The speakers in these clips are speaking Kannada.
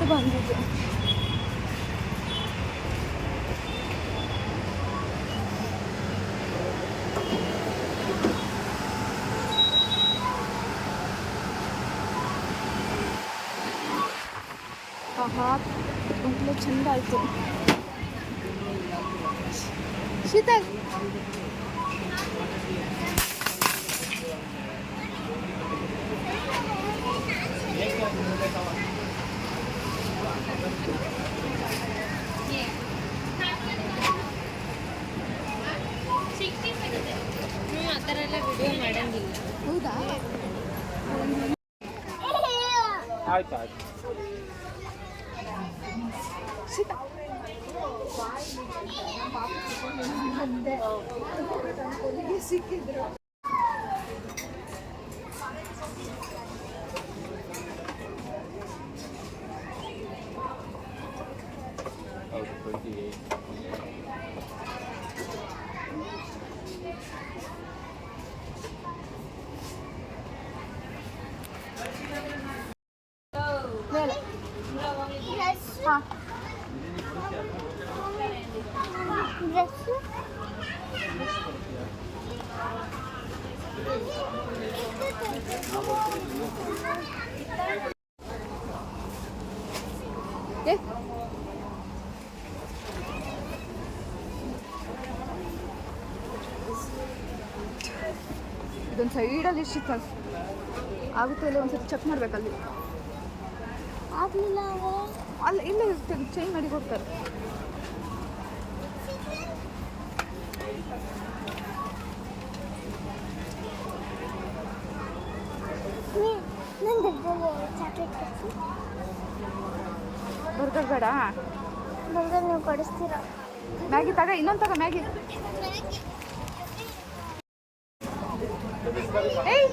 ಇವತ್ತು ಬಂದಿದ್ದು. ಆಹಾ ತುಂಬ ಚಂದ ಆಯಿತು. ಶೀತಲ್ ಆ ಥರ ಎಲ್ಲ ವಿಡಿಯೋ ಮಾಡಂಗಿಲ್ಲ. ಹೌದಾ? ಆಯ್ತು ಆಯ್ತು. ಸಿಕ್ಕಿದ್ರು. ಹೌದು 28. ಮೇಲೆ ಹಾಂ ಇದೊಂದು ಸೈಡಲ್ಲಿ ಇಷ್ಟ ಆಗುತ್ತೆ. ಇಲ್ಲ ಒಂದ್ಸತಿ ಚೆಕ್ ಮಾಡ್ಬೇಕಲ್ಲಿ. ಆಗಲಿಲ್ಲ ಅಲ್ಲ ಇಲ್ಲೇ ಚೇಂಜ್ ಮಾಡಿ ಕೊಡ್ತಾರೆ. ಬರ್ಗರ್ ಬೇಡ, ಬರ್ಗರ್ ನೀವು ಕೊಡಿಸ್ತೀರಾ? ಮ್ಯಾಗಿ ತಗ, ಇನ್ನೊಂದು ತಗ ಮ್ಯಾಗಿ. ಏಯ್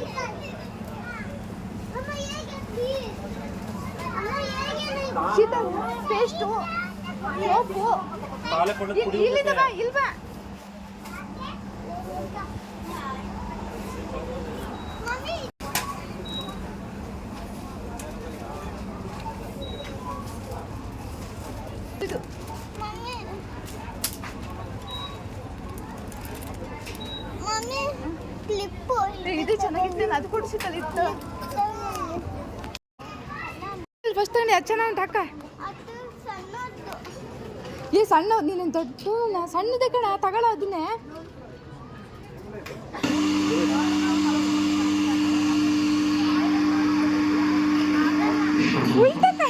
ಶೀತಲ್ ಪೇಸ್ಟು ಸೋಪು ಇಲ್ಲಿದವ ಇಲ್ವಾ? ಇದು ಇದು ಚೆನ್ನಾಗಿತ್ತು, ಅದು ಕೊಡಿಸಿತ್ತಲ್ಲ ಇತ್ತು. ಫಸ್ಟ್ ತಗೊಂಡು ಅದು ಚೆನ್ನಾಗಿ ಉಂಟು ಅಕ್ಕ. ಏ ಸಣ್ಣ ನೀನು ದೊಡ್ಡ ಸಣ್ಣದೇ ಕಣ, ತಗೊಳ್ಳೋ ಅದನ್ನೇ. ಉಲ್ಟಕ್ಕ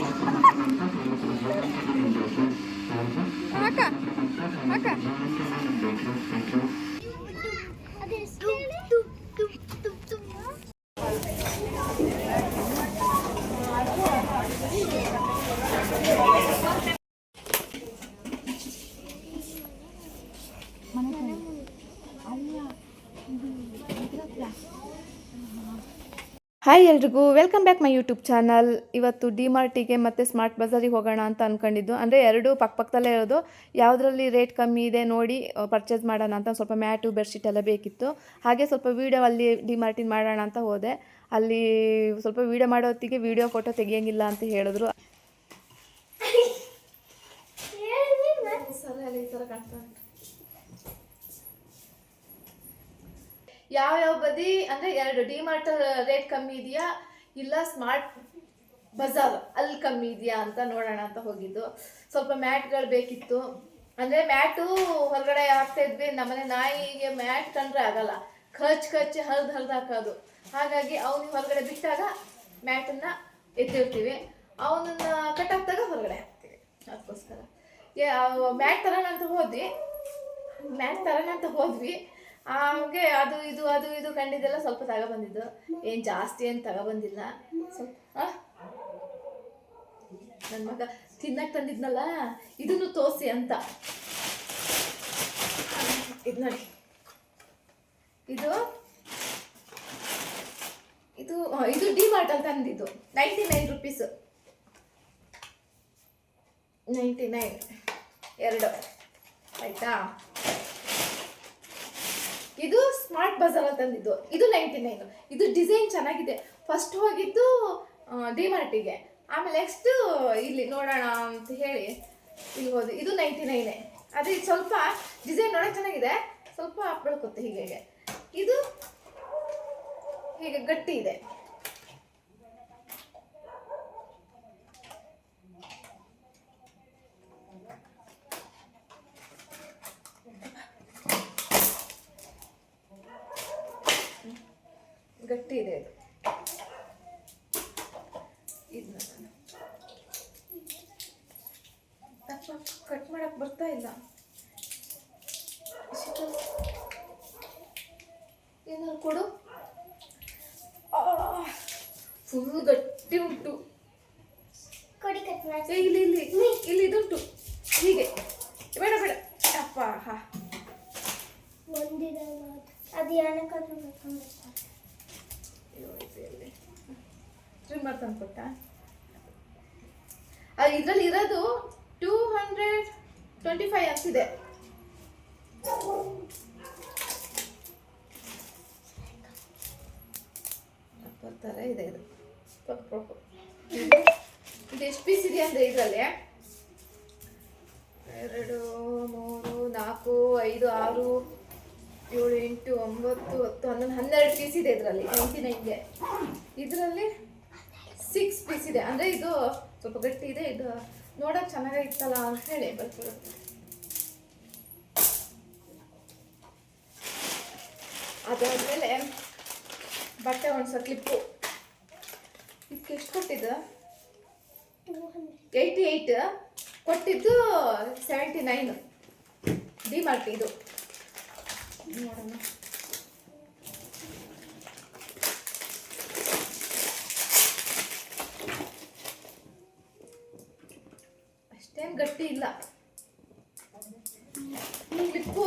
ಅಕ್ಕ ಅಕ್ಕ ಹಾಯ್ ಎಲ್ರಿಗೂ welcome back my YouTube channel. ಇವತ್ತು ಡಿ ಮಾರ್ಟಿಗೆ ಮತ್ತು ಸ್ಮಾರ್ಟ್ ಬಜಾರಿಗೆ ಹೋಗೋಣ ಅಂತ ಅಂದ್ಕೊಂಡಿದ್ದು. ಅಂದರೆ ಎರಡು ಪಕ್ಕದಲ್ಲೇ ಇರೋದು. ಯಾವುದರಲ್ಲಿ ರೇಟ್ ಕಮ್ಮಿ ಇದೆ ನೋಡಿ ಪರ್ಚೇಸ್ ಮಾಡೋಣ ಅಂತ. ಸ್ವಲ್ಪ ಮ್ಯಾಟು ಬೆಡ್ಶೀಟ್ ಎಲ್ಲ ಬೇಕಿತ್ತು. ಹಾಗೆ ಸ್ವಲ್ಪ ವೀಡಿಯೋ ಅಲ್ಲಿ ಡಿ ಮಾರ್ಟಿನ ಮಾಡೋಣ ಅಂತ ಹೋದೆ. ಅಲ್ಲಿ ಸ್ವಲ್ಪ ವೀಡಿಯೋ ಮಾಡೋ ಹೊತ್ತಿಗೆ ವೀಡಿಯೋ ಫೋಟೋ ತೆಗಿಯೋಂಗಿಲ್ಲ ಅಂತ ಹೇಳಿದ್ರು. ಈ ಥರ ಕಾಣ್ತಾ ಯಾವ್ಯಾವ ಬದಿ ಅಂದರೆ ಎರಡು ಡಿ ಮಾರ್ಟ್ ರೇಟ್ ಕಮ್ಮಿ ಇದೆಯಾ ಇಲ್ಲ ಸ್ಮಾರ್ಟ್ ಬಜಾರ್ ಅಲ್ಲಿ ಕಮ್ಮಿ ಇದೆಯಾ ಅಂತ ನೋಡೋಣ ಅಂತ ಹೋಗಿದ್ದು. ಸ್ವಲ್ಪ ಮ್ಯಾಟ್ಗಳು ಬೇಕಿತ್ತು. ಅಂದರೆ ಮ್ಯಾಟು ಹೊರಗಡೆ ಹಾಕ್ತಾ ಇದ್ವಿ. ನಮ್ಮನೆ ನಾಯಿಗೆ ಮ್ಯಾಟ್ ಕಂಡ್ರೆ ಆಗಲ್ಲ, ಖರ್ಚು ಹರಿದು ಹಾಕೋದು. ಹಾಗಾಗಿ ಅವನಿಗೆ ಹೊರಗಡೆ ಬಿಟ್ಟಾಗ ಮ್ಯಾಟನ್ನು ಎತ್ತಿರ್ತೀವಿ, ಅವನನ್ನು ಕಟ್ಟಾಕ್ದಾಗ ಹೊರಗಡೆ ಹಾಕ್ತೀವಿ. ಅದಕ್ಕೋಸ್ಕರ ಮ್ಯಾಟ್ ತರೋಣ ಅಂತ ಹೋದ್ವಿ. ಹಾಗೆ ಅದು ಇದು ಕಂಡಿದ್ದೆಲ್ಲ ಸ್ವಲ್ಪ ತಗೊಬಂದಿದ್ದು. ಏನು ಜಾಸ್ತಿ ಏನು ತಗೊಬಂದಿಲ್ಲ. ಸ್ವಲ್ಪ ನನ್ನ ಮಗ ತಿನ್ನಕ್ಕೆ ತಂದಿದ್ನಲ್ಲ, ಇದನ್ನು ತೋರಿಸಿ ಅಂತ. ಇದು ನೋಡಿ, ಇದು ಡಿ ಮಾರ್ಟ್ ಅಂತ ತಂದಿದ್ದು. 99 ರುಪೀಸ್, 99 ಎರಡು ಆಯ್ತಾ. ಇದು ಸ್ಮಾರ್ಟ್ ಬಜಾರ್ ತಂದಿದ್ದು, ಇದು 99. ಇದು ಡಿಸೈನ್ ಚೆನ್ನಾಗಿದೆ. ಫಸ್ಟ್ ಹೋಗಿದ್ದು ಡಿ ಮಾರ್ಟಿಗೆ, ಆಮೇಲೆ ನೆಕ್ಸ್ಟ್ ಇಲ್ಲಿ ನೋಡೋಣ ಅಂತ ಹೇಳಿ ಇಲ್ಲಿ ಹೋದ್ವಿ. ಇದು 99. ಅದೇ ಇದು ಸ್ವಲ್ಪ ಡಿಸೈನ್ ನೋಡೋಕೆ ಚೆನ್ನಾಗಿದೆ, ಸ್ವಲ್ಪ ಬೆಳ್ಕೊತ್ತೆ ಹೀಗೆ. ಇದು ಹೀಗೆ ಗಟ್ಟಿ ಇದೆ. ಗಟ್ಟಿ ಇದೆ ಇದು. ಕಟ್ ಮಾಡಕ್ ಬರ್ತಾ ಇಲ್ಲ. ಏನಾದ್ರು ಕೊಡು. ಫುಲ್ ಗಟ್ಟಿ ಉಂಟು. ಕೊಡಿ ಕಟ್ ಮಾಡಿ. ಇಲ್ಲಿ ಇಲ್ಲಿ ಇಲ್ಲಿ ಇದುಂಟು ಹೀಗೆ. ಬೇಡ ಬೇಡ ಅಪ್ಪ. ಹಾ ಒಂದಿದೆ ಅದು ಏನಕ್ಕಾದ್ರೂ ಮಾಡ್ಕೊಂಡ್ಬಿಡ್ತಾರೆ. ಟ್ರಿಮ್ಮರ್ ತಂದ್ಕೊಟ್ಟ. ಇದರಲ್ಲಿ ಇರೋದು 225 ಅಂತಿದೆ. ಥರ ಇದೆ ಇದು. ಇದು ಎಷ್ಟು ಪೀಸ್ ಇದೆ ಅಂದರೆ ಇದರಲ್ಲಿ 2, 3, 4, 5, 6, 7, 8, 9, 10, 11, 12 ಪೀಸ್ ಇದೆ ಇದರಲ್ಲಿ 99ಗೆ. ಇದರಲ್ಲಿ 6 ಪೀಸ್ ಇದೆ. ಅಂದರೆ ಇದು ಸ್ವಲ್ಪ ಗಟ್ಟಿ ಇದೆ. ಇದು ನೋಡೋಕೆ ಚೆನ್ನಾಗಿತ್ತಲ್ಲ ಅಂತ ಹೇಳಿ ಬರ್ಕೊಳ್ಳೋದು. ಅದಾದಮೇಲೆ ಬಟ್ಟೆ ಒಣಸೋ ಕ್ಲಿಪ್ಪು. ಇದಕ್ಕೆ ಎಷ್ಟು ಕೊಟ್ಟಿದ್ದು? 88 ಕೊಟ್ಟಿದ್ದು 79 ಡಿಮಾರ್ಟ್. ಇದು ನೋಡೋಣ. ಅಷ್ಟೇನು ಗಟ್ಟಿ ಇಲ್ಲ. ಕ್ಲಿಪ್ಪು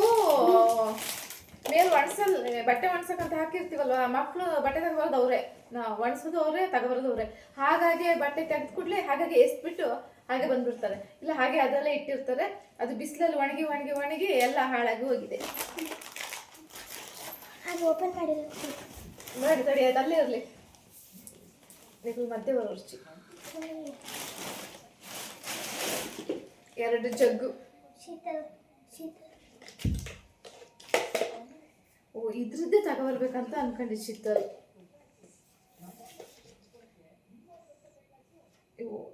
ಮೇಲ್ ಒಣಸಲ್ ಬಟ್ಟೆ ಒಣಸಕ್ಕಂತ ಹಾಕಿರ್ತೀವಲ್ವ, ಮಕ್ಕಳು ಬಟ್ಟೆ ತಗೊಬರೋದು ಅವರೇ, ನಾವು ಒಣಸೋದು ಅವರೇ, ತಗೊಬರೋದು ಅವರೇ. ಹಾಗಾಗಿ ಬಟ್ಟೆ ತೆಗೆದು ಕೂಡಲೇ ಹಾಗಾಗಿ ಎಸ್ಬಿಟ್ಟು ಹಾಗೆ ಬಂದ್ಬಿಡ್ತಾರೆ. ಇಲ್ಲ ಹಾಗೆ ಅದರಲ್ಲೇ ಇಟ್ಟಿರ್ತಾರೆ. ಅದು ಬಿಸಿಲಲ್ಲಿ ಒಣಗಿ ಒಣಗಿ ಒಣಗಿ ಎಲ್ಲ ಹಾಳಾಗಿ ಹೋಗಿದೆ. ಅದು ಓಪನ್ ಮಾಡಿಲ್ಲ ನೋಡಿ ತಡಿ, ಅದು ಅಲ್ಲೇ ಇರಲಿ. ನೀವು ಮಧ್ಯೆ ಬರೋರ್ಚಿ 2 ಜಗ್ಗು. ಶೀತಲ್ ಶೀತಲ್. ಓ ಇದ್ರದ್ದೇ ತಗೊಬರ್ಬೇಕಂತ ಅನ್ಕೊಂಡಿದ್ದು ಶೀತಲ್.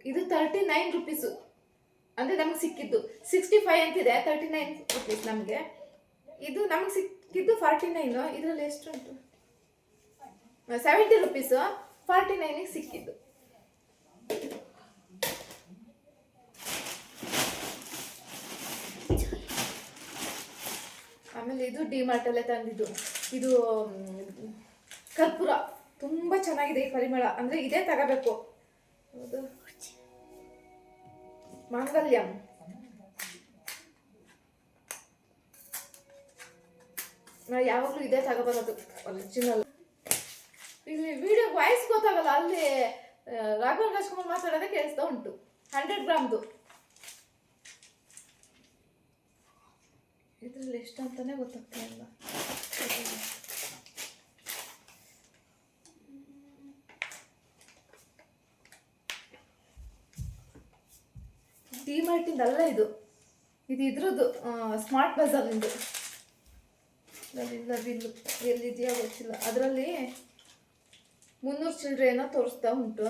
ಇದು 39 ರುಪೀಸು. ಅಂದರೆ ನಮ್ಗೆ ಸಿಕ್ಕಿದ್ದು 65 ಅಂತಿದೆ, 39 ರುಪೀಸ್ ನಮಗೆ. ಇದು ನಮ್ಗೆ ಸಿಕ್ಕಿದ್ದು 49. ಇದರಲ್ಲಿ ಎಷ್ಟು ಉಂಟು? 70 ರುಪೀಸು. 49ಗೆ ಸಿಕ್ಕಿದ್ದು. ಆಮೇಲೆ ಇದು ಡಿಮಾರ್ಟಲ್ಲೇ ತಂದಿದ್ದು. ಇದು ಕರ್ಪೂರ ತುಂಬ ಚೆನ್ನಾಗಿದೆ ಈ ಪರಿಮಳ. ಅಂದರೆ ಇದೇ ತಗೋಬೇಕು. ಹೌದು, ಮಾಂಗಲ್ಯಂ. ನಾವು ಯಾವಾಗಲೂ ಇದೇ ತಗೋಬರೋದು ಒರಿಜಿನಲ್. ಇಲ್ಲಿ ವಿಡಿಯೋ ವಾಯ್ಸ್ ಗೊತ್ತಾಗಲ್ಲ, ಅಲ್ಲಿ ರಾಘವನ್ ರಾಜ್ಕುಮಾರ್ ಮಾತಾಡೋದೇ ಕೇಳಿಸ್ತಾ ಉಂಟು. 100 ಗ್ರಾಮ್ದು. ಇದರಲ್ಲಿ ಎಷ್ಟು ಅಂತಾನೆ ಗೊತ್ತಾಗ್ತಾ ಇಲ್ಲ. ಡಿಮಾರ್ಟಿಂದ ಅಲ್ಲ ಇದು. ಇದು ಇದ್ರದ್ದು ಸ್ಮಾರ್ಟ್ ಬಜಾರ್ನಿಂದು. ಬಿಲ್ಲು ಎಲ್ಲಿದೆಯೋ ಗೊತ್ತಿಲ್ಲ. ಅದರಲ್ಲಿ 300 ಚಿಲ್ಲರೆ ಏನೋ ತೋರಿಸ್ತಾ ಉಂಟು.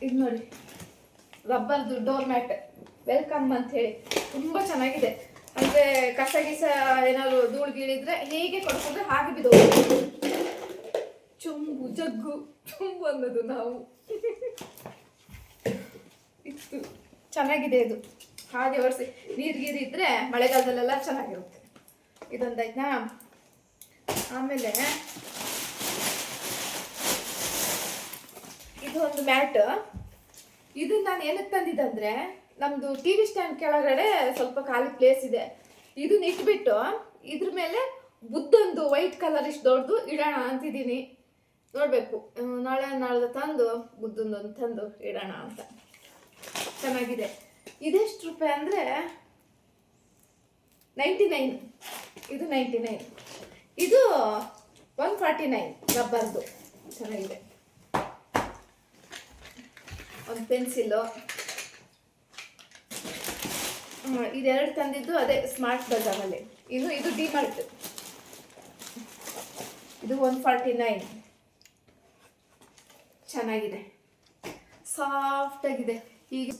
ಇದು ನೋಡಿ, ರಬ್ಬರ್ದು ಡೋರ್ ಮ್ಯಾಟ್ ವೆಲ್ಕಮ್ ಅಂತ ಹೇಳಿ ತುಂಬ ಚೆನ್ನಾಗಿದೆ. ಅಂದರೆ ಕಸ ಗಿಸ ಏನಾದ್ರು ಧೂಳು ಗೀಳಿದ್ರೆ ಹೀಗೆ ಕೊಡ್ಕೊಂಡ್ರೆ ಹಾಗೆ ಬಿದ್ದೋದು. ಚುಂಬು ಜಗ್ಗು ಚುಂಬು ಅನ್ನೋದು ನಾವು. ಇತ್ತು ಚೆನ್ನಾಗಿದೆ ಇದು. ಹಾಗೆ ಒರೆಸಿ ನೀರು ಇದ್ದರೆ ಮಳೆಗಾಲದಲ್ಲೆಲ್ಲ ಚೆನ್ನಾಗಿರುತ್ತೆ. ಇದೊಂದಾಯ್ತಾ. ಆಮೇಲೆ ಇದು ಒಂದು ಮ್ಯಾಟ್. ಇದು ನಾನು ಏನಕ್ಕೆ ತಂದಿದ್ದಂದರೆ, ನಮ್ಮದು ಟಿ ವಿ ಸ್ಟ್ಯಾಂಡ್ ಕೆಳಗಡೆ ಸ್ವಲ್ಪ ಖಾಲಿ ಪ್ಲೇಸ್ ಇದೆ. ಇದನ್ನ ಇಟ್ಬಿಟ್ಟು ಇದ್ರ ಮೇಲೆ ಬುದ್ಧಂದು ವೈಟ್ ಕಲರ್ ಇಷ್ಟು ದೊಡ್ಡದು ಇಡೋಣ ಅಂತಿದ್ದೀನಿ. ನೋಡಬೇಕು, ನಾಳೆ ನಾಳೆ ತಂದು ಬುದ್ಧಂದೊಂದು ತಂದು ಇಡೋಣ ಅಂತ. ಚೆನ್ನಾಗಿದೆ. ಇದೆಷ್ಟು ರೂಪಾಯಿ ಅಂದರೆ 99, ಇದು 99, ಇದು 149 ರಬ್ಬರ್ದು. ಚೆನ್ನಾಗಿದೆ. ಒಂದು ಪೆನ್ಸಿಲು. ಇದೆರಡು ತಂದಿದ್ದು ಅದೇ ಸ್ಮಾರ್ಟ್ ಬಜಾರಲ್ಲಿ. ಇದು ಡಿಮಾರ್ಟ್. ಇದು 149. ಚೆನ್ನಾಗಿದೆ, ಸಾಫ್ಟ್ ಆಗಿದೆ. ಈಗ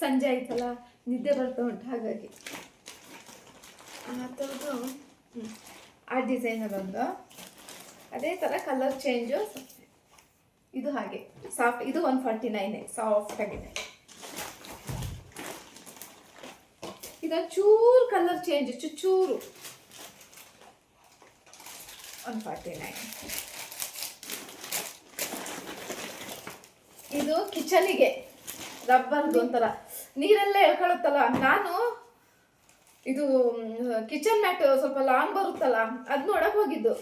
ಸಂಜೆ ಆಯ್ತಲ್ಲ, ನಿದ್ದೆ ಬರ್ತಾ ಉಂಟು, ಹಾಗಾಗಿ ಆ ಥರದ್ದು. ಆ ಡಿಸೈನರ್ ಒಂದು ಅದೇ ಥರ ಕಲರ್ ಚೇಂಜು. ಇದು ಹಾಗೆ ಸಾಫ್ಟ್. ಇದು 149, ಸಾಫ್ಟ್ ಆಗಿದೆ. ಇದೊಂದು ಚೂರು ಕಲರ್ ಚೇಂಜ್, ಚೂರು. 149. ಇದು ಕಿಚನಿಗೆ ರಬ್ಬರ್ದು ಒಂಥರ ನೀರೆಲ್ಲ ಎಳ್ಕೊಳುತ್ತಲ್ಲ. ನಾನು ಇದು ಕಿಚನ್ ಮ್ಯಾಟ್ ಸ್ವಲ್ಪ ಲಾಂಗ್ ಬರುತ್ತಲ್ಲ, ಅದು ನೋಡಕ್ ಹೋಗಿದ್ದು.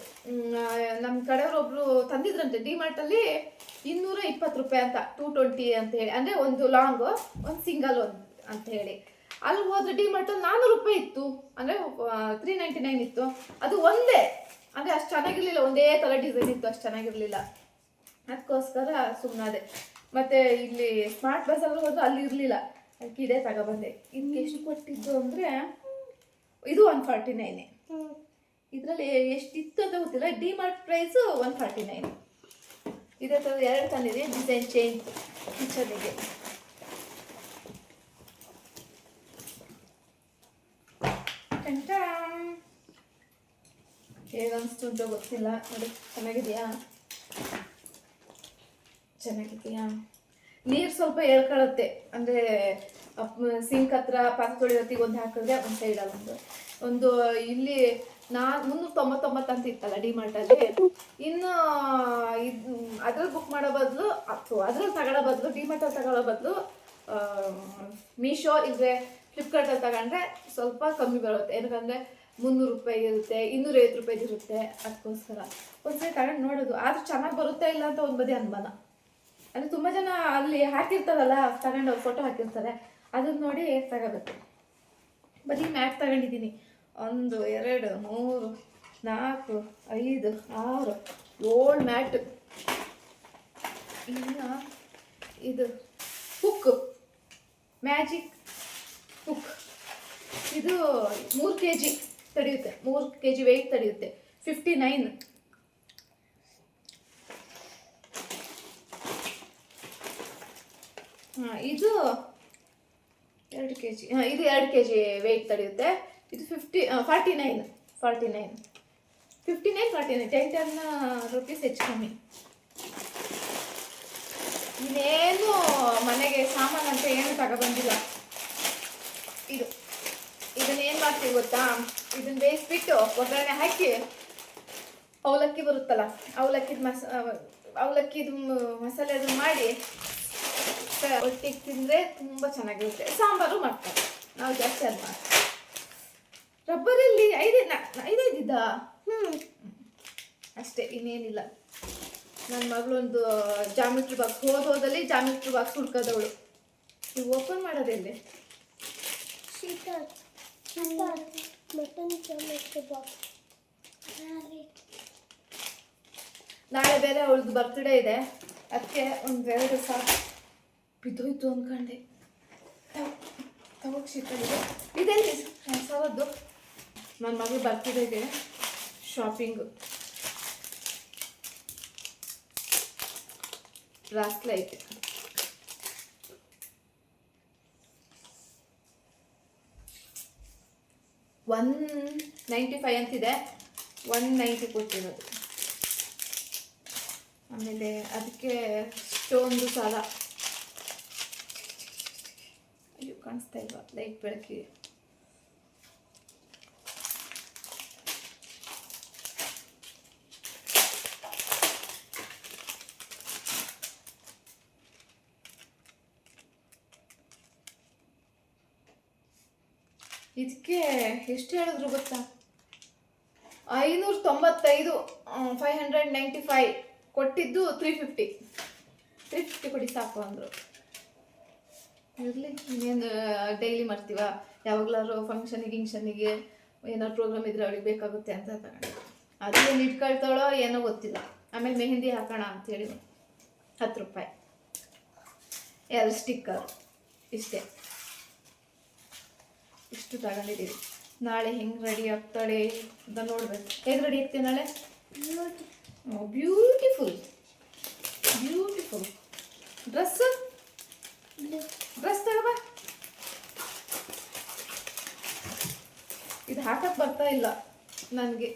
ನಮ್ಮ ಕಡೆಯವರೊಬ್ರು ತಂದಿದ್ರಂತೆ ಡಿಮಾರ್ಟಲ್ಲಿ. 220 ರೂಪಾಯಿ ಅಂತ, 220 ಅಂತ ಹೇಳಿ. ಅಂದರೆ ಒಂದು ಲಾಂಗ್, ಒಂದು ಸಿಂಗಲ್ ಒಂದು ಅಂತ ಹೇಳಿ. ಅಲ್ಲಿ ಹೋದ್ರೆ ಡಿಮಾರ್ಟಲ್ಲಿ 400 ರೂಪಾಯಿ ಇತ್ತು. ಅಂದರೆ 399 ಇತ್ತು. ಅದು ಒಂದೇ, ಅಂದರೆ ಅಷ್ಟು ಚೆನ್ನಾಗಿರ್ಲಿಲ್ಲ. ಒಂದೇ ಥರ ಡಿಸೈನ್ ಇತ್ತು, ಅಷ್ಟು ಚೆನ್ನಾಗಿರಲಿಲ್ಲ. ಅದಕ್ಕೋಸ್ಕರ ಸುಮ್ಮನಾದೆ. ಮತ್ತು ಇಲ್ಲಿ ಸ್ಮಾರ್ಟ್ ಬಜಾರ್ ಹೋದ್ರೆ ಅಲ್ಲಿ ಇರಲಿಲ್ಲ, ಅದಕ್ಕೆ ಇದೇ ತಗೊಬಂದೆ. ಇದಕ್ಕೆ ಎಷ್ಟು ಕೊಟ್ಟಿದ್ದು ಅಂದರೆ ಇದು 149. ಇದರಲ್ಲಿ ಎಷ್ಟಿತ್ತು ಅಂತ ಗೊತ್ತಿಲ್ಲ. ಡಿಮಾರ್ಟ್ ಪ್ರೈಸು 149. ಇದೇ ಥರ 2 ತಂದಿದೆ, ಡಿಸೈನ್ ಚೇಂಜ್ ಕಿಚನಿಗೆ. ಹೇಗನ್ನಿಸ್ತು ಅಂತ ಗೊತ್ತಿಲ್ಲ. ನೋಡಿ, ಚೆನ್ನಾಗಿದೆಯಾ? ಚೆನ್ನಾಗಿದೆಯಾ? ನೀರು ಸ್ವಲ್ಪ ಎಳ್ಕೊಳ್ಳುತ್ತೆ. ಅಂದರೆ ಸಿಂಕ್ ಹತ್ರ ಪಾತ್ರೆ ತೊಳೆಯೋತ್ತಿಗೆ ಒಂದು ಹಾಕಿದ್ರೆ ಒಂದು ಸೈಡಲ್ಲಿ ಒಂದು ಇಲ್ಲಿ 399 ಅಂತ ಇತ್ತಲ್ಲ ಡಿಮಾರ್ಟಲ್ಲಿ. ಇನ್ನು ಇದು ಅದ್ರಲ್ಲಿ ಬುಕ್ ಮಾಡೋ ಬದಲು ಅಥವಾ ಅದ್ರಲ್ಲಿ ತಗೊಳ್ಳೋ ಬದಲು, ಡಿಮಾರ್ಟಲ್ಲಿ ತಗೊಳ್ಳೋ ಬದಲು ಮೀಶೋ ಇದ್ರೆ ಫ್ಲಿಪ್ಕಾರ್ಟಲ್ಲಿ ತಗೊಂಡ್ರೆ ಸ್ವಲ್ಪ ಕಮ್ಮಿ ಬರುತ್ತೆ. ಏನಕ್ಕಂದರೆ 300 ರೂಪಾಯಿ ಇರುತ್ತೆ, 250 ರೂಪಾಯಿದು ಇರುತ್ತೆ. ಅದಕ್ಕೋಸ್ಕರ ಒಂದ್ಸರಿ ತಗೊಂಡು ನೋಡೋದು. ಆದರೂ ಚೆನ್ನಾಗಿ ಬರುತ್ತೆ ಇಲ್ಲ ಅಂತ ಒಂದು ಬದಿ ಅನುಮಾನ. ಅಂದರೆ ತುಂಬ ಜನ ಅಲ್ಲಿ ಹಾಕಿರ್ತಾರಲ್ಲ, ತಗೊಂಡು ಫೋಟೋ ಹಾಕಿರ್ತಾರೆ, ಅದನ್ನ ನೋಡಿ ತಗೋಬೇಕು. ಬರೀ ಮ್ಯಾಟ್ ತಗೊಂಡಿದ್ದೀನಿ. 1 2 3 4 5 6 7 ಮ್ಯಾಟ್. ಇನ್ನು ಇದು ಹುಕ್, ಮ್ಯಾಜಿಕ್ ಹುಕ್. ಇದು 3 kg ತಡೆಯುತ್ತೆ, 3 kg ವೆಯ್ಟ್ ತಡೆಯುತ್ತೆ. 59. ಇದು 2 kg. ಇದು 2 kg ವೆಯ್ಟ್ ತಡೆಯುತ್ತೆ. ಇದು 49. 59 10 ರೂಪೀಸ್ ಹೆಚ್ಚು ಕಮ್ಮಿ. ಇನ್ನೇನು ಮನೆಗೆ ಸಾಮಾನು ಅಂತ ಏನು ತಗೊಬಂದಿಲ್ಲ. ಇದನ್ನೇನು ಮಾಡ್ತೀವಿ ಗೊತ್ತಾ? ಇದನ್ನ ಬೇಯಿಸ್ಬಿಟ್ಟು ಒಗ್ಗರಣೆ ಹಾಕಿ, ಅವಲಕ್ಕಿ ಬರುತ್ತಲ್ಲ, ಅವಲಕ್ಕಿದು ಮಸಾಲೆ ಅದನ್ನು ಮಾಡಿ ಒಟ್ಟಿಗೆ ತಿಂದರೆ ತುಂಬ ಚೆನ್ನಾಗಿರುತ್ತೆ. ಸಾಂಬಾರು ಮಾಡ್ತಾರೆ, ನಾವು ಜಾಸ್ತಿ ಅದು ಮಾಡ್ತೀವಿ. ರಬ್ಬರಲ್ಲಿ 5 ಇದ್ದ ಅಷ್ಟೇ, ಇನ್ನೇನಿಲ್ಲ. ನನ್ನ ಮಗಳೊಂದು ಜಾಮಿಟ್ರಿ ಬಾಕ್ಸ್ ಹೋದಲ್ಲಿ ಜಾಮಿಟ್ರಿ ಬಾಕ್ಸ್ ಹುಡ್ಕೋದವಳು. ನೀವು ಓಪನ್ ಮಾಡೋದೆಲ್ಲಿ? ಶೀತಲ್ ಮಟನ್ ಜಾಮಿಟ್ರಿ ಬಾಕ್ಸ್. ನಾಳೆ ಬೇರೆ ಅವಳದು ಬರ್ತ್ಡೇ ಇದೆ, ಅದಕ್ಕೆ ಒಂದು 2 ಸಾಕು ಬಿದ್ದೋಯ್ತು ಅಂದ್ಕೊಂಡೆ. ತಗೋಕ್ ಶೀತಲಿದೆ. ಇದೆಲ್ಲಿ ಹೊಸವದ್ದು? ನನ್ನ ಮಗಳು ಬರ್ತ್ಡೇಗೆ ಶಾಪಿಂಗು. ಬ್ರಾಸ್ಲೈಟ್. $195 ಅಂತಿದೆ, 190 ಕೊಟ್ಟಿರೋದು. ಆಮೇಲೆ ಅದಕ್ಕೆ ಸ್ಟೋನ್ದು ಸಾಲ. ಅಯ್ಯೋ, ಕಾಣಿಸ್ತಾ ಇಲ್ವಾ ಲೈಟ್ ಬೆಳಕಿಗೆ? ಇದಕ್ಕೆ ಎಷ್ಟು ಹೇಳಿದ್ರು ಗೊತ್ತಾ? 595, 595 ಕೊಟ್ಟಿದ್ದು 350 ಕೊಡಿ ಸಾಕು ಅಂದರು. ಇರಲಿ, ಇನ್ನೇನು ಡೈಲಿ ಮಾಡ್ತೀವ, ಯಾವಾಗಲಾದ್ರು ಫಂಕ್ಷನಿಗೆ ಏನಾದ್ರು ಪ್ರೋಗ್ರಾಮ್ ಇದ್ರೆ ಅವಳಿಗೆ ಬೇಕಾಗುತ್ತೆ ಅಂತ ತಗೊಂಡೆ. ಅದೇನು ಇಟ್ಕೊಳ್ತಾಳೋ ಏನೋ ಗೊತ್ತಿಲ್ಲ. ಆಮೇಲೆ ಮೆಹಂದಿ ಹಾಕೋಣ ಅಂಥೇಳಿ 10 ರೂಪಾಯಿ 2 ಸ್ಟಿಕ್ಕರ್, ಇಷ್ಟೇ, ಇಷ್ಟು ತಗೊಂಡಿದ್ದೀವಿ. ನಾಳೆ ಹೆಂಗೆ ರೆಡಿ ಆಗ್ತಾಳೆ ಅಂತ ನೋಡ್ಬೇಕು. ಹೇಗೆ ರೆಡಿ ಆಗ್ತೀವಿ ನಾಳೆ? ಬ್ಯೂಟಿಫುಲ್ ಬ್ಯೂಟಿಫುಲ್ ಡ್ರೆಸ್ ತಗೋಬಾ. ಇದು ಹಾಕಕ್ಕೆ ಬರ್ತಾ ಇಲ್ಲ ನನಗೆ.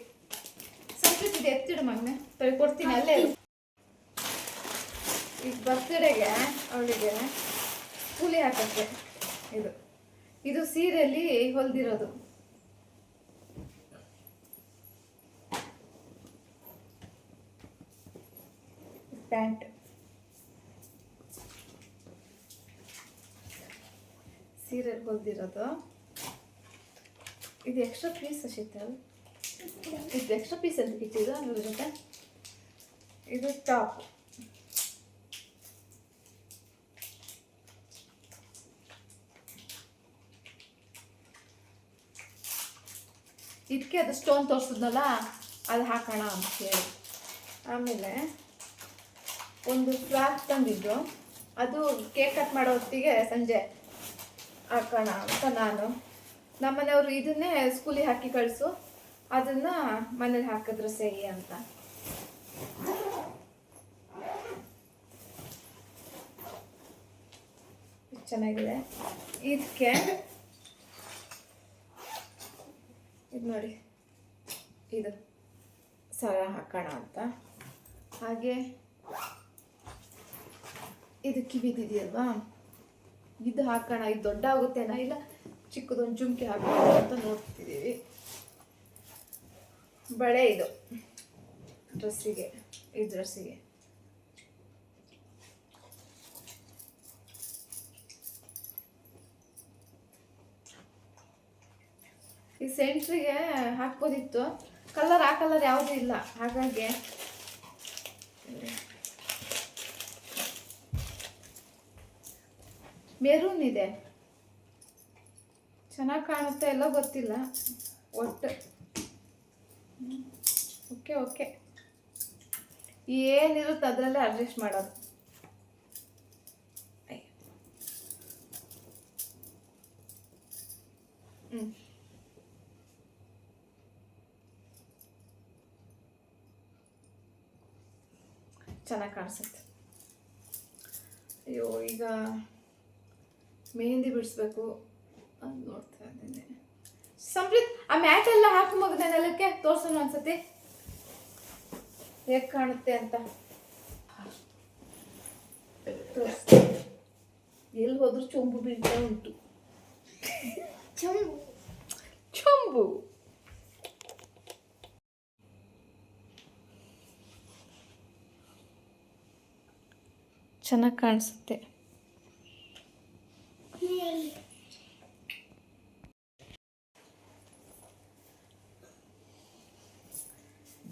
ಸಂಸ್ಕೃತಿ ಇದೆ, ಎತ್ತಿಡು ಮಗನೆ, ಕೊಡ್ತೀನಿ ಅಲ್ಲೇ. ಈಗ ಬರ್ತ್ಡೇಗೆ ಅವಳಿಗೆ ಕೂಲಿ ಹಾಕಕ್ಕೆ ಇದು ಸೀರೆಯಲ್ಲಿ ಹೊಲ್ದಿರೋದು. ಪ್ಯಾಂಟ್ ಸೀರೆ ಹೊಲ್ದಿರೋದು. ಇದು ಎಕ್ಸ್ಟ್ರಾ ಪೀಸ್ ಶೀತಲ್, ಇದು ಎಕ್ಸ್ಟ್ರಾ ಪೀಸ್ ಅಂತ ಇಟ್ಟಿದ್ದು ಅದ್ರ ಜೊತೆ. ಇದು ಟಾಪ್, ಇದಕ್ಕೆ ಅದು ಸ್ಟೋನ್ ತೋರಿಸಿದ್ನಲ್ಲ ಅದು ಹಾಕೋಣ ಅಂತ ಹೇಳಿ. ಆಮೇಲೆ ಒಂದು ಫ್ರಾಕ್ ತಂದಿದ್ದು, ಅದು ಕೇಕ್ ಕಟ್ ಮಾಡೋ ಹೊತ್ತಿಗೆ ಸಂಜೆ ಹಾಕೋಣ ಅಂತ ನಾನು. ನಮ್ಮನೆಯವರು ಇದನ್ನೇ ಸ್ಕೂಲಿಗೆ ಹಾಕಿ ಕಳಿಸು, ಅದನ್ನು ಮನೇಲಿ ಹಾಕಿದ್ರೆ ಸರಿ ಅಂತ. ಚೆನ್ನಾಗಿದೆ. ಇದಕ್ಕೆ ಇದು ನೋಡಿ, ಇದು ಸರ ಹಾಕೋಣ ಅಂತ. ಹಾಗೆ ಇದು ಕಿವಿದಿದೆಯಲ್ವಾ, ಇದು ಹಾಕೋಣ. ಇದು ದೊಡ್ಡ ಆಗುತ್ತೇನಾ ಇಲ್ಲ ಚಿಕ್ಕದೊಂದು ಜುಮ್ಕಿ ಹಾಕೋಣ ಅಂತ ನೋಡ್ತಿದ್ದೀವಿ. ಬಳೆ ಇದು ಡ್ರೆಸ್ಸಿಗೆ, ಈ ಡ್ರೆಸ್ಸಿಗೆ ಈ ಸೆಂಟ್ರಿಗೆ ಹಾಕ್ಬೋದಿತ್ತು. ಕಲರ್ ಆ ಕಲರ್ ಯಾವುದೂ ಇಲ್ಲ, ಹಾಗಾಗಿ ಮೆರೂನ್ ಇದೆ, ಚೆನ್ನಾಗಿ ಕಾಣುತ್ತೆ ಎಲ್ಲ ಗೊತ್ತಿಲ್ಲ ಒಟ್ಟು. ಓಕೆ ಏನಿರುತ್ತೆ ಅದರಲ್ಲೇ ಅಡ್ಜಸ್ಟ್ ಮಾಡೋದು. ಚೆನ್ನಾಗಿ ಕಾಣಿಸುತ್ತೆ. ಅಯ್ಯೋ, ಈಗ ಮೆಹಂದಿ ಬಿಡಿಸ್ಬೇಕು ಅದು ನೋಡ್ತಾ ಇದ್ದೇನೆ. ಸಂಪ್ರೀತ್, ಆ ಮ್ಯಾಟ್ ಎಲ್ಲ ಹಾಕಿ ಮಗದ ನೆಲಕ್ಕೆ ತೋರ್ಸೋಣ ಅನ್ಸತಿ ಹೇಗೆ ಕಾಣುತ್ತೆ ಅಂತ. ಎಲ್ಲಿ ಹೋದ್ರು ಚೊಂಬು ಬೀಳ್ತಾ ಉಂಟು. ಚೊಂಬು ಚೆನ್ನಾಗಿ ಕಾಣಿಸುತ್ತೆ.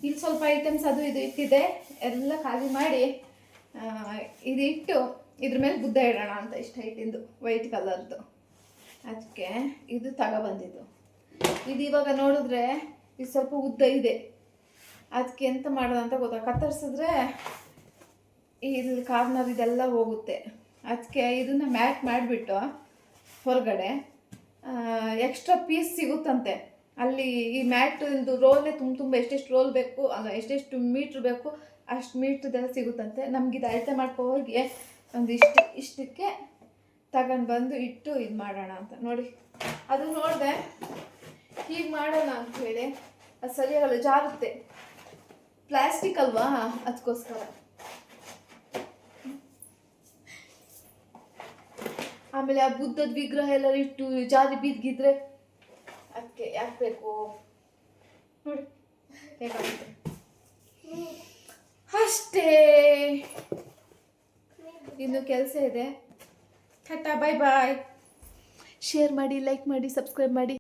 ಇಲ್ಲಿ ಸ್ವಲ್ಪ ಐಟಮ್ಸ್ ಅದು ಇದು ಇಟ್ಟಿದೆ, ಎಲ್ಲ ಖಾಲಿ ಮಾಡಿ ಇದು ಇಟ್ಟು ಇದ್ರ ಮೇಲೆ ಬುದ್ಧ ಇಡೋಣ ಅಂತ. ಇಷ್ಟು ಹೈಟಿಂದು ವೈಟ್ ಕಲರ್ದು, ಅದಕ್ಕೆ ಇದು ತಗೊಬಂದಿದ್ದು. ಇದು ಇವಾಗ ನೋಡಿದ್ರೆ ಇದು ಸ್ವಲ್ಪ ಉದ್ದ ಇದೆ, ಅದಕ್ಕೆ ಎಂತ ಮಾಡೋದು ಅಂತ ಕತ್ತರಿಸಿದ್ರೆ ಇಲ್ಲಿ ಕಾರ್ನರ್ ಇದೆಲ್ಲ ಹೋಗುತ್ತೆ. ಅದಕ್ಕೆ ಇದನ್ನು ಮ್ಯಾಟ್ ಮಾಡಿಬಿಟ್ಟು ಹೊರಗಡೆ ಎಕ್ಸ್ಟ್ರಾ ಪೀಸ್ ಸಿಗುತ್ತಂತೆ ಅಲ್ಲಿ. ಈ ಮ್ಯಾಟಿಂದು ರೋಲ್ನೇ ತುಂಬ ಎಷ್ಟೆಷ್ಟು ರೋಲ್ ಬೇಕು, ಅಲ್ಲ ಎಷ್ಟೆಷ್ಟು ಮೀಟ್ರ್ ಬೇಕು ಅಷ್ಟು ಮೀಟ್ರದೆಲ್ಲ ಸಿಗುತ್ತಂತೆ. ನಮಗಿದು ಅಳತೆ ಮಾಡ್ಕೊ ಹೋಗಿ ಒಂದು ಇಷ್ಟಕ್ಕೆ ತಗೊಂಡು ಬಂದು ಇಟ್ಟು ಇದು ಮಾಡೋಣ ಅಂತ ನೋಡಿ. ಅದು ನೋಡಿದೆ ಹೀಗೆ ಮಾಡೋಣ ಅಂತ ಹೇಳಿ, ಅದು ಸರಿಯಾಗಲ್ಲ, ಜಾರುತ್ತೆ, ಪ್ಲಾಸ್ಟಿಕ್ ಅಲ್ವಾ, ಅದಕ್ಕೋಸ್ಕರ. ಆಮೇಲೆ ಆ ಬುದ್ಧದ ವಿಗ್ರಹ ಎಲ್ಲ ಇಟ್ಟು ಜಾರಿ ಬಿದ್ದಿದ್ರೆ ಅದಕ್ಕೆ ಯಾಕೆ ಬೇಕು ನೋಡಿ ಹೇಗಾಗುತ್ತೆ ಅಷ್ಟೇ. ಇನ್ನು ಕೆಲಸ ಇದೆ. ಟಾಟಾ, ಬಾಯ್ ಬಾಯ್. ಶೇರ್ ಮಾಡಿ, ಲೈಕ್ ಮಾಡಿ, ಸಬ್ಸ್ಕ್ರೈಬ್ ಮಾಡಿ.